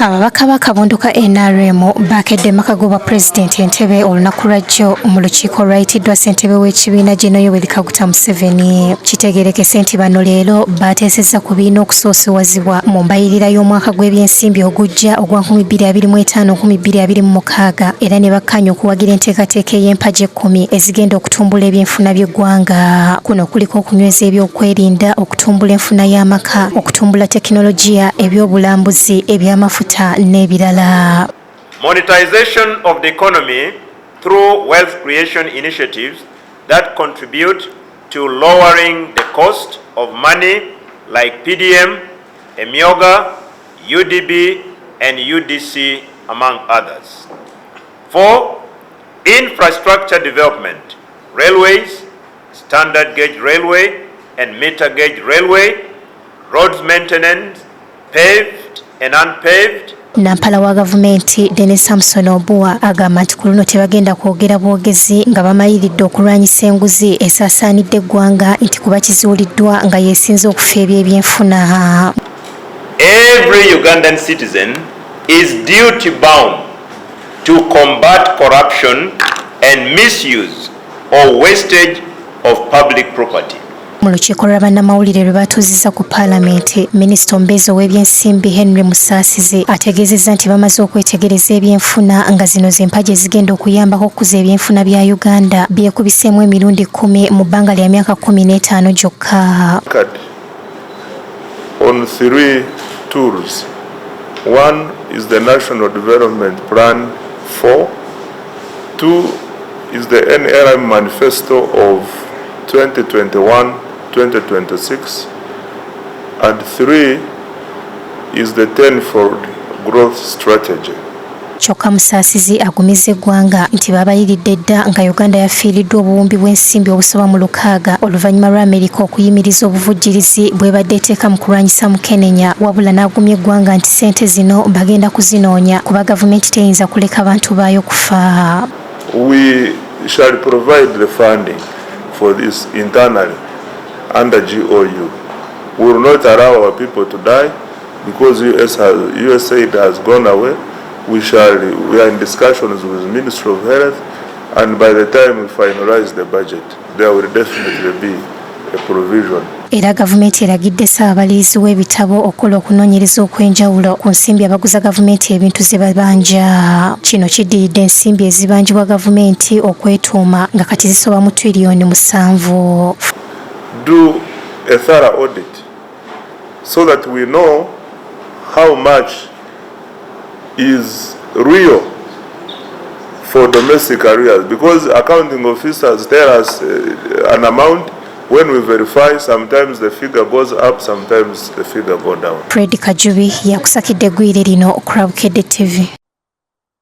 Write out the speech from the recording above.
Ababaka b'akabondo ka NRM Bukedde makagoba President entebe olunaku lwajjo mu lukiiko lwayitiddwa ssentebe w'ekibiina Yoweri Kaguta Museveni. Kitegeerekese nti bano leero baateesezza ku biina okusoosowazibwa mu mbayirira y'omwaka gw'ebyensimbi ogujja ogwa 2025-2026 era ne bakkaanya okuwagira enteekateeka ey'empagi 10 ezigenda okutumbula ebyenfuna by'eggwanga. Kuno kuliko okunyweza ebyokwerinda, okutumbula enfuna y'amaka, okutumbula tekinologiya, ebyobulambuzi, eby'amafuta n'ebirala. Monetization of the economy through wealth creation initiatives that contribute to lowering the cost of money like PDM, Emyoga, UDB and UDC among others. 4. Infrastructure development, railways, standard gauge railway and meter gauge railway, roads maintenance, paved and unpaved. Nampala wa gavumenti Dennis Samson Obua agamba nti ku luno tebagenda kwogera bwogezi nga bamayiridde okulwanyisa enguzi esaasaanidde eggwanga nti kuba kizuuliddwa nga yeesinze okufa ebyenfuna. Every Ugandan citizen is duty bound to combat corruption and misuse or wastage of public property. Mu lukiiko lwa bannamawulire lwe batuuzizza ku paalamenti, minisita omubeezi ow'ebyensimbi Henry Musaasizi ategeezezza nti bamaze okwetegereza ebyenfuna nga zino z'empagi ezigenda okuyambako okukuza ebyenfuna bya Uganda byekubiseemu emirundi 10 mu bbanga lya myaka 15 gyokka. On 3 tools. One is the National Development Plan 4. 2 is the NRM Manifesto of 2021-2026, and 3 is the tenfold growth strategy. Kyokka Musaasizi agumizza eggwanga nti babayiridde dda nga Uganda yafiiriddwa obuwumbi bw'ensimbi obusoba mu 6 oluvannyuma lwa Amerika okuyimiriza obuvujjirizi bwe badde eteeka mu kulwanyisa Mukenenya, wabula n'agumya eggwanga nti ssente zino bagenda kuzinoonya kuba gavumenti teyinza kuleka abantu baayo kufa. We shall provide the funding for this internally under GOU. We will not allow our people to die because USAID has gone away. We are in discussions with the Ministry of Health, and by the time we finalize the budget, there will definitely be a provision. Era gavumenti eragidde ssaabalirizi w'ebitabo okukola okunoonyereza okw'enjawulo ku nsimbi abaguza gavumenti ebintu ze babanja. Kino kiddiridde ensimbi ezibanjibwa gavumenti okwetuuma nga kati zisoba mu tiriyoni 7. Do a thorough audit so that we know how much is real for domestic arrears, because accounting officers tell us an amount. When we verify, sometimes the figure goes up, sometimes the figure goes down. Fred Kajubi yakusakidde eggwire lino ku Bukedde TV.